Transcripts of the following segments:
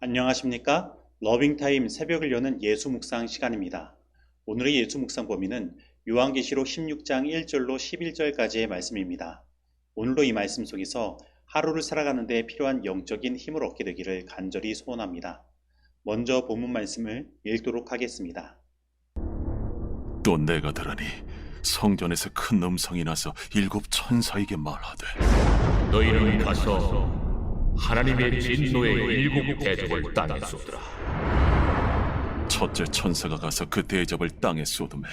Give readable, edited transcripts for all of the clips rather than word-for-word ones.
안녕하십니까? 러빙타임 새벽을 여는 예수 묵상 시간입니다. 오늘의 예수 묵상 범위는 요한계시록 16장 1절로 11절까지의 말씀입니다. 오늘도 이 말씀 속에서 하루를 살아가는 데 필요한 영적인 힘을 얻게 되기를 간절히 소원합니다. 먼저 본문 말씀을 읽도록 하겠습니다. 또 내가 들으니 성전에서 큰 음성이 나서 일곱 천사에게 말하되, 너희는 가서 하나님의 진노의 일곱 대접을 땅에 쏟으라. 첫째 천사가 가서 그 대접을 땅에 쏟음에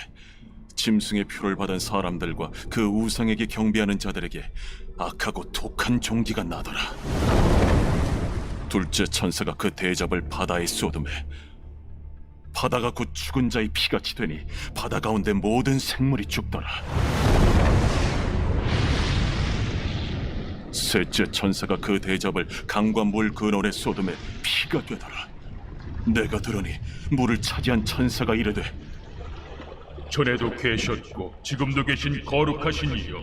짐승의 표를 받은 사람들과 그 우상에게 경배하는 자들에게 악하고 독한 종기가 나더라. 둘째 천사가 그 대접을 바다에 쏟음에 바다가 곧 죽은 자의 피같이 되니 바다 가운데 모든 생물이 죽더라. 셋째 천사가 그 대접을 강과 물 근원에 쏟음에 피가 되더라. 내가 들으니 물을 차지한 천사가 이르되, 전에도 계셨고 지금도 계신 거룩하신 이여,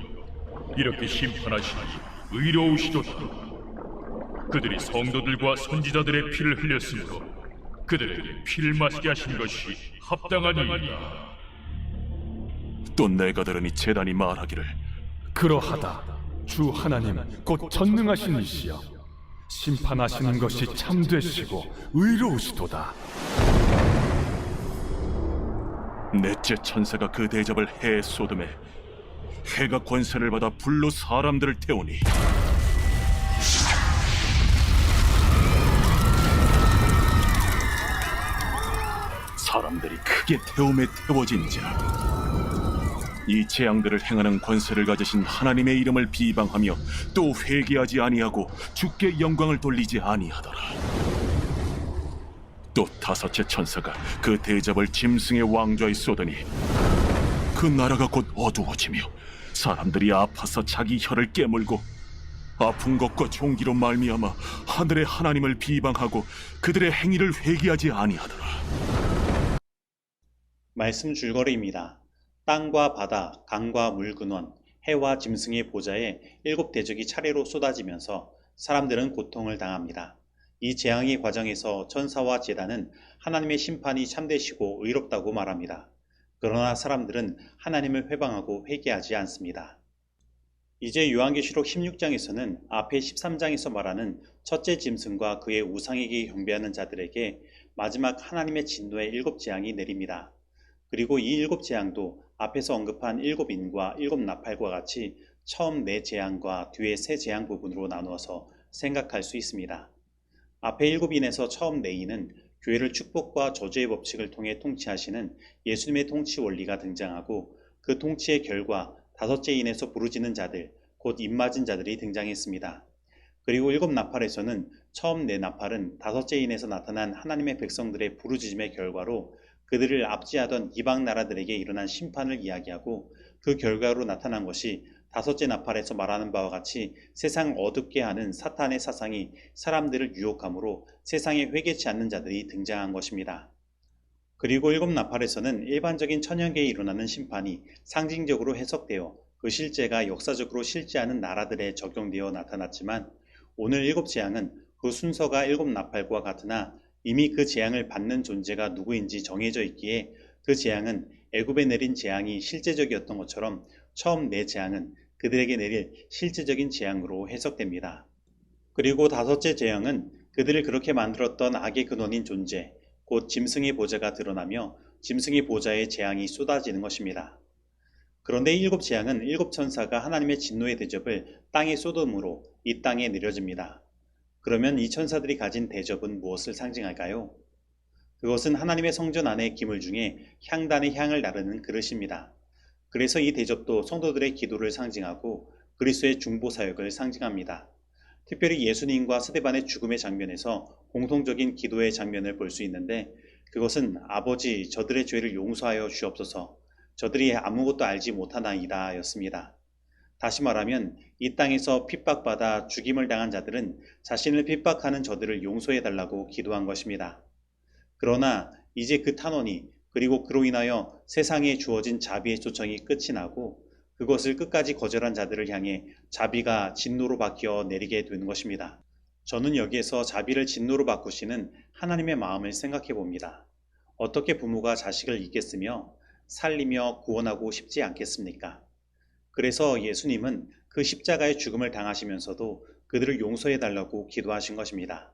이렇게 심판하시니 의로우시도다. 그들이 성도들과 선지자들의 피를 흘렸으므로 그들에게 피를 마시게 하신 것이 합당하니이다. 또 내가 들으니 제단이 말하기를, 그러하다. 주 하나님 곧 전능하신 이시여, 심판하시는 것이 참되시고 의로우시도다. 넷째 천사가 그 대접을 해에 쏟음에 해가 권세를 받아 불로 사람들을 태우니 사람들이 크게 태움에 태워진지라. 이 재앙들을 행하는 권세를 가지신 하나님의 이름을 비방하며 또 회개하지 아니하고 주께 영광을 돌리지 아니하더라. 또 다섯째 천사가 그 대접을 짐승의 왕좌에 쏟으니 그 나라가 곧 어두워지며 사람들이 아파서 자기 혀를 깨물고 아픈 것과 종기로 말미암아 하늘의 하나님을 비방하고 그들의 행위를 회개하지 아니하더라. 말씀 줄거리입니다. 땅과 바다, 강과 물 근원, 해와 짐승의 보좌에 일곱 대적이 차례로 쏟아지면서 사람들은 고통을 당합니다. 이 재앙의 과정에서 천사와 제단은 하나님의 심판이 참되시고 의롭다고 말합니다. 그러나 사람들은 하나님을 회방하고 회개하지 않습니다. 이제 요한계시록 16장에서는 앞에 13장에서 말하는 첫째 짐승과 그의 우상에게 경배하는 자들에게 마지막 하나님의 진노의 일곱 재앙이 내립니다. 그리고 이 일곱 재앙도 앞에서 언급한 일곱 인과 일곱 나팔과 같이 처음 네 재앙과 뒤에 세 재앙 부분으로 나누어서 생각할 수 있습니다. 앞에 일곱 인에서 처음 네 인은 교회를 축복과 저주의 법칙을 통해 통치하시는 예수님의 통치 원리가 등장하고 그 통치의 결과 다섯째 인에서 부르짖는 자들, 곧 입맞은 자들이 등장했습니다. 그리고 일곱 나팔에서는 처음 네 나팔은 다섯째 인에서 나타난 하나님의 백성들의 부르짖음의 결과로 그들을 압제하던 이방 나라들에게 일어난 심판을 이야기하고 그 결과로 나타난 것이 다섯째 나팔에서 말하는 바와 같이 세상 어둡게 하는 사탄의 사상이 사람들을 유혹함으로 세상에 회개치 않는 자들이 등장한 것입니다. 그리고 일곱 나팔에서는 일반적인 천연계에 일어나는 심판이 상징적으로 해석되어 그 실제가 역사적으로 실제하는 나라들에 적용되어 나타났지만 오늘 일곱 재앙은 그 순서가 일곱 나팔과 같으나 이미 그 재앙을 받는 존재가 누구인지 정해져 있기에 그 재앙은 애굽에 내린 재앙이 실제적이었던 것처럼 처음 네 재앙은 그들에게 내릴 실제적인 재앙으로 해석됩니다. 그리고 다섯째 재앙은 그들을 그렇게 만들었던 악의 근원인 존재, 곧 짐승의 보좌가 드러나며 짐승의 보좌에 재앙이 쏟아지는 것입니다. 그런데 일곱 재앙은 일곱 천사가 하나님의 진노의 대접을 땅에 쏟음으로 이 땅에 내려집니다. 그러면 이 천사들이 가진 대접은 무엇을 상징할까요? 그것은 하나님의 성전 안의 기물 중에 향단의 향을 나르는 그릇입니다. 그래서 이 대접도 성도들의 기도를 상징하고 그리스도의 중보 사역을 상징합니다. 특별히 예수님과 스데반의 죽음의 장면에서 공통적인 기도의 장면을 볼 수 있는데 그것은 아버지 저들의 죄를 용서하여 주옵소서, 저들이 아무것도 알지 못하나이다 였습니다. 다시 말하면 이 땅에서 핍박받아 죽임을 당한 자들은 자신을 핍박하는 저들을 용서해달라고 기도한 것입니다. 그러나 이제 그 탄원이 그리고 그로 인하여 세상에 주어진 자비의 초청이 끝이 나고 그것을 끝까지 거절한 자들을 향해 자비가 진노로 바뀌어 내리게 된 것입니다. 저는 여기에서 자비를 진노로 바꾸시는 하나님의 마음을 생각해 봅니다. 어떻게 부모가 자식을 잊겠으며 살리며 구원하고 싶지 않겠습니까? 그래서 예수님은 그 십자가의 죽음을 당하시면서도 그들을 용서해 달라고 기도하신 것입니다.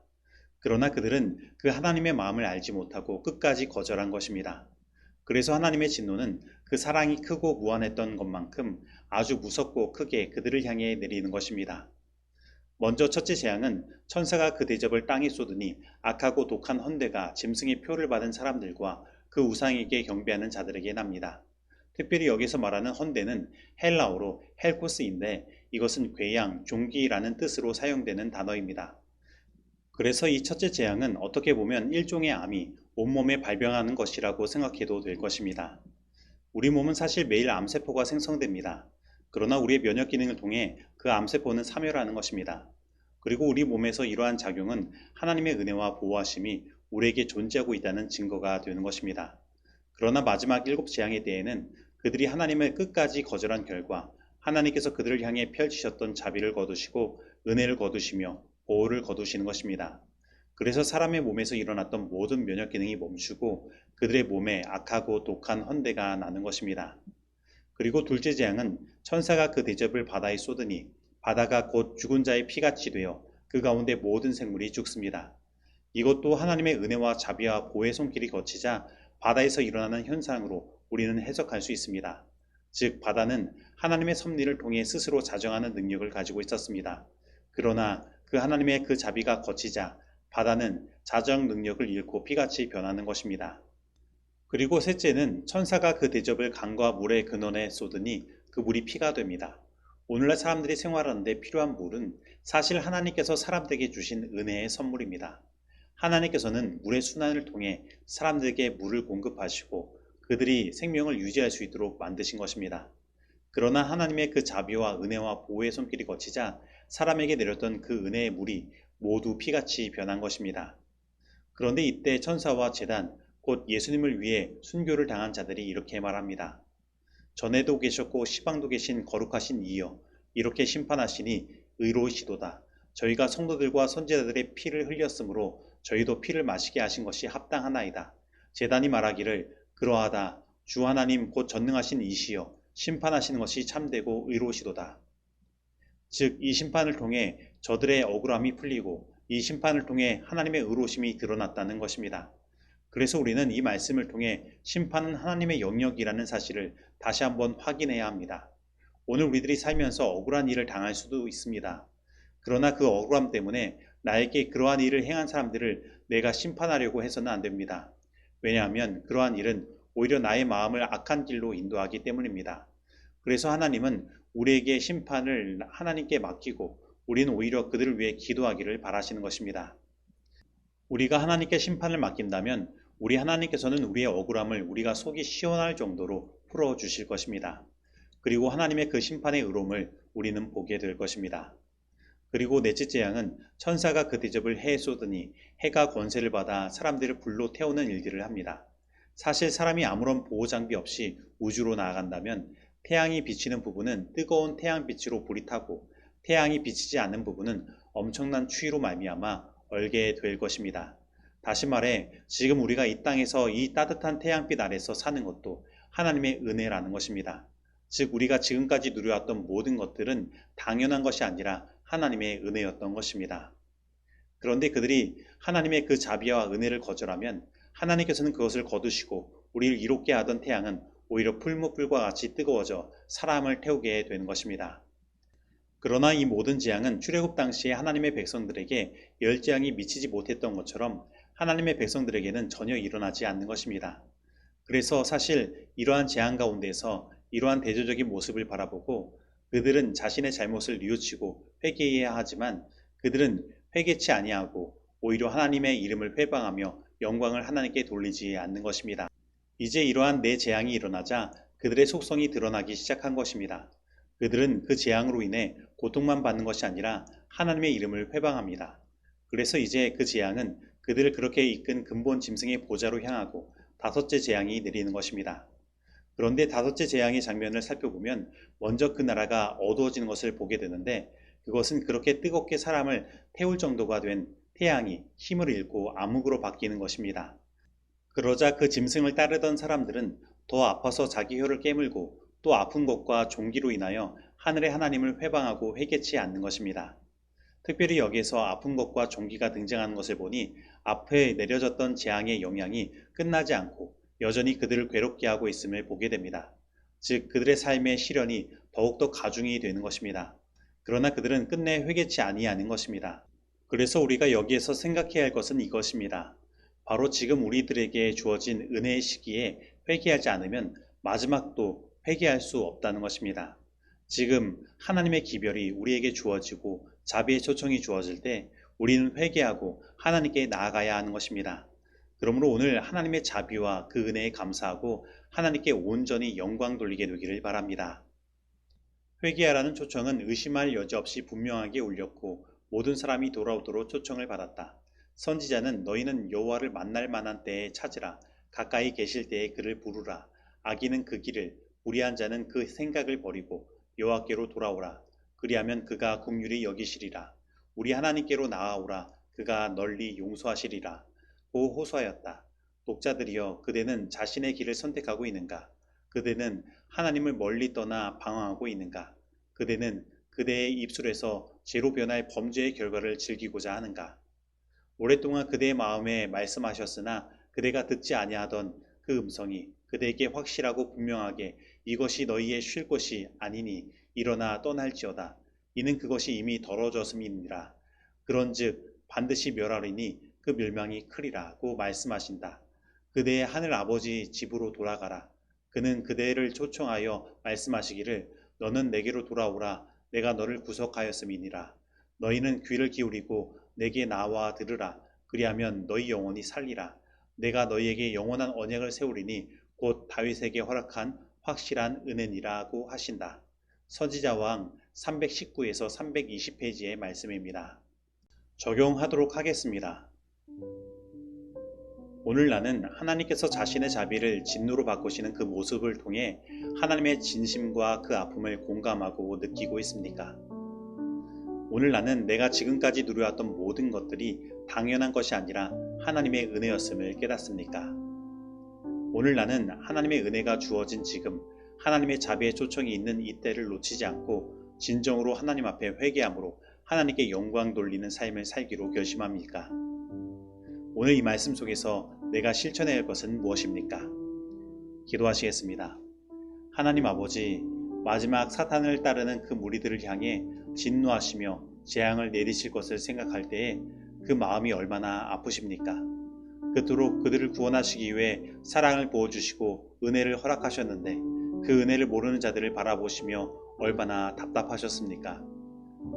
그러나 그들은 그 하나님의 마음을 알지 못하고 끝까지 거절한 것입니다. 그래서 하나님의 진노는 그 사랑이 크고 무한했던 것만큼 아주 무섭고 크게 그들을 향해 내리는 것입니다. 먼저 첫째 재앙은 천사가 그 대접을 땅에 쏟으니 악하고 독한 헌대가 짐승의 표를 받은 사람들과 그 우상에게 경배하는 자들에게 납니다. 특별히 여기서 말하는 헌대는 헬라어로 헬코스인데 이것은 괴양, 종기라는 뜻으로 사용되는 단어입니다. 그래서 이 첫째 재앙은 어떻게 보면 일종의 암이 온몸에 발병하는 것이라고 생각해도 될 것입니다. 우리 몸은 사실 매일 암세포가 생성됩니다. 그러나 우리의 면역 기능을 통해 그 암세포는 사멸하는 것입니다. 그리고 우리 몸에서 이러한 작용은 하나님의 은혜와 보호하심이 우리에게 존재하고 있다는 증거가 되는 것입니다. 그러나 마지막 7 재앙에 대해는 그들이 하나님을 끝까지 거절한 결과 하나님께서 그들을 향해 펼치셨던 자비를 거두시고 은혜를 거두시며 보호를 거두시는 것입니다. 그래서 사람의 몸에서 일어났던 모든 면역 기능이 멈추고 그들의 몸에 악하고 독한 헌대가 나는 것입니다. 그리고 둘째 재앙은 천사가 그 대접을 바다에 쏟으니 바다가 곧 죽은 자의 피같이 되어 그 가운데 모든 생물이 죽습니다. 이것도 하나님의 은혜와 자비와 보호의 손길이 거치자 바다에서 일어나는 현상으로 우리는 해석할 수 있습니다. 즉 바다는 하나님의 섭리를 통해 스스로 자정하는 능력을 가지고 있었습니다. 그러나 그 하나님의 그 자비가 거치자 바다는 자정 능력을 잃고 피같이 변하는 것입니다. 그리고 셋째는 천사가 그 대접을 강과 물의 근원에 쏟으니 그 물이 피가 됩니다. 오늘날 사람들이 생활하는데 필요한 물은 사실 하나님께서 사람들에게 주신 은혜의 선물입니다. 하나님께서는 물의 순환을 통해 사람들에게 물을 공급하시고 그들이 생명을 유지할 수 있도록 만드신 것입니다. 그러나 하나님의 그 자비와 은혜와 보호의 손길이 거치자 사람에게 내렸던 그 은혜의 물이 모두 피같이 변한 것입니다. 그런데 이때 천사와 제단, 곧 예수님을 위해 순교를 당한 자들이 이렇게 말합니다. 전에도 계셨고 시방도 계신 거룩하신 이여, 이렇게 심판하시니 의로우시도다. 저희가 성도들과 선지자들의 피를 흘렸으므로 저희도 피를 마시게 하신 것이 합당하나이다. 제단이 말하기를 그러하다. 주 하나님 곧 전능하신 이시여, 심판하시는 것이 참되고 의로우시도다. 즉 이 심판을 통해 저들의 억울함이 풀리고 이 심판을 통해 하나님의 의로우심이 드러났다는 것입니다. 그래서 우리는 이 말씀을 통해 심판은 하나님의 영역이라는 사실을 다시 한번 확인해야 합니다. 오늘 우리들이 살면서 억울한 일을 당할 수도 있습니다. 그러나 그 억울함 때문에 나에게 그러한 일을 행한 사람들을 내가 심판하려고 해서는 안 됩니다. 왜냐하면 그러한 일은 오히려 나의 마음을 악한 길로 인도하기 때문입니다. 그래서 하나님은 우리에게 심판을 하나님께 맡기고 우리는 오히려 그들을 위해 기도하기를 바라시는 것입니다. 우리가 하나님께 심판을 맡긴다면 우리 하나님께서는 우리의 억울함을 우리가 속이 시원할 정도로 풀어주실 것입니다. 그리고 하나님의 그 심판의 의로움을 우리는 보게 될 것입니다. 그리고 넷째 재앙은 천사가 그 대접을 해에 쏟으니 해가 권세를 받아 사람들을 불로 태우는 일들을 합니다. 사실 사람이 아무런 보호장비 없이 우주로 나아간다면 태양이 비치는 부분은 뜨거운 태양빛으로 불이 타고 태양이 비치지 않는 부분은 엄청난 추위로 말미암아 얼게 될 것입니다. 다시 말해 지금 우리가 이 땅에서 이 따뜻한 태양빛 아래서 사는 것도 하나님의 은혜라는 것입니다. 즉 우리가 지금까지 누려왔던 모든 것들은 당연한 것이 아니라 하나님의 은혜였던 것입니다. 그런데 그들이 하나님의 그 자비와 은혜를 거절하면 하나님께서는 그것을 거두시고 우리를 이롭게 하던 태양은 오히려 풀무불과 같이 뜨거워져 사람을 태우게 되는 것입니다. 그러나 이 모든 재앙은 출애굽 당시에 하나님의 백성들에게 열 재앙이 미치지 못했던 것처럼 하나님의 백성들에게는 전혀 일어나지 않는 것입니다. 그래서 사실 이러한 재앙 가운데서 이러한 대조적인 모습을 바라보고 그들은 자신의 잘못을 뉘우치고 회개해야 하지만 그들은 회개치 아니하고 오히려 하나님의 이름을 회방하며 영광을 하나님께 돌리지 않는 것입니다. 이제 이러한 네 재앙이 일어나자 그들의 속성이 드러나기 시작한 것입니다. 그들은 그 재앙으로 인해 고통만 받는 것이 아니라 하나님의 이름을 회방합니다. 그래서 이제 그 재앙은 그들을 그렇게 이끈 근본 짐승의 보좌로 향하고 다섯째 재앙이 내리는 것입니다. 그런데 다섯째 재앙의 장면을 살펴보면 먼저 그 나라가 어두워지는 것을 보게 되는데 그것은 그렇게 뜨겁게 사람을 태울 정도가 된 태양이 힘을 잃고 암흑으로 바뀌는 것입니다. 그러자 그 짐승을 따르던 사람들은 더 아파서 자기 혀를 깨물고 또 아픈 것과 종기로 인하여 하늘의 하나님을 회방하고 회개치 않는 것입니다. 특별히 여기에서 아픈 것과 종기가 등장하는 것을 보니 앞에 내려졌던 재앙의 영향이 끝나지 않고 여전히 그들을 괴롭게 하고 있음을 보게 됩니다. 즉 그들의 삶의 시련이 더욱더 가중이 되는 것입니다. 그러나 그들은 끝내 회개치 아니하는 것입니다. 그래서 우리가 여기에서 생각해야 할 것은 이것입니다. 바로 지금 우리들에게 주어진 은혜의 시기에 회개하지 않으면 마지막도 회개할 수 없다는 것입니다. 지금 하나님의 기별이 우리에게 주어지고 자비의 초청이 주어질 때 우리는 회개하고 하나님께 나아가야 하는 것입니다. 그러므로 오늘 하나님의 자비와 그 은혜에 감사하고 하나님께 온전히 영광 돌리게 되기를 바랍니다. 회개하라는 초청은 의심할 여지 없이 분명하게 울렸고 모든 사람이 돌아오도록 초청을 받았다. 선지자는 너희는 여호와를 만날 만한 때에 찾으라. 가까이 계실 때에 그를 부르라. 악인은 그 길을, 불의한 자는 그 생각을 버리고 여호와께로 돌아오라. 그리하면 그가 긍휼히 여기시리라. 우리 하나님께로 나아오라. 그가 널리 용서하시리라. 고 호소하였다. 독자들이여, 그대는 자신의 길을 선택하고 있는가? 그대는 하나님을 멀리 떠나 방황하고 있는가? 그대는 그대의 입술에서 죄로 변할 범죄의 결과를 즐기고자 하는가? 오랫동안 그대의 마음에 말씀하셨으나 그대가 듣지 아니하던 그 음성이 그대에게 확실하고 분명하게 이것이 너희의 쉴 곳이 아니니 일어나 떠날지어다. 이는 그것이 이미 더러워졌음이니라. 그런즉 반드시 멸하리니 그 멸망이 크리라고 말씀하신다. 그대의 하늘 아버지 집으로 돌아가라. 그는 그대를 초청하여 말씀하시기를 너는 내게로 돌아오라. 내가 너를 구속하였음이니라. 너희는 귀를 기울이고 내게 나와 들으라. 그리하면 너희 영혼이 살리라. 내가 너희에게 영원한 언약을 세우리니 곧 다윗에게 허락한 확실한 은혜니라고 하신다. 선지자왕 319에서 320페이지의 말씀입니다. 적용하도록 하겠습니다. 오늘 나는 하나님께서 자신의 자비를 진노로 바꾸시는 그 모습을 통해 하나님의 진심과 그 아픔을 공감하고 느끼고 있습니까? 오늘 나는 내가 지금까지 누려왔던 모든 것들이 당연한 것이 아니라 하나님의 은혜였음을 깨닫습니까? 오늘 나는 하나님의 은혜가 주어진 지금 하나님의 자비의 초청이 있는 이때를 놓치지 않고 진정으로 하나님 앞에 회개함으로 하나님께 영광 돌리는 삶을 살기로 결심합니까? 오늘 이 말씀 속에서 내가 실천해야 할 것은 무엇입니까? 기도하시겠습니다. 하나님 아버지, 마지막 사탄을 따르는 그 무리들을 향해 진노하시며 재앙을 내리실 것을 생각할 때에 그 마음이 얼마나 아프십니까? 그토록 그들을 구원하시기 위해 사랑을 부어주시고 은혜를 허락하셨는데 그 은혜를 모르는 자들을 바라보시며 얼마나 답답하셨습니까?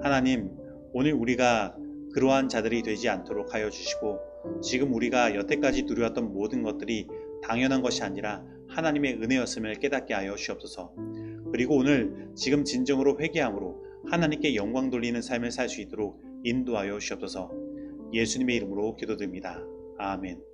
하나님, 오늘 우리가 그러한 자들이 되지 않도록 하여 주시고 지금 우리가 여태까지 누려왔던 모든 것들이 당연한 것이 아니라 하나님의 은혜였음을 깨닫게 하여 주옵소서. 그리고 오늘 지금 진정으로 회개함으로 하나님께 영광 돌리는 삶을 살 수 있도록 인도하여 주옵소서. 예수님의 이름으로 기도드립니다. 아멘.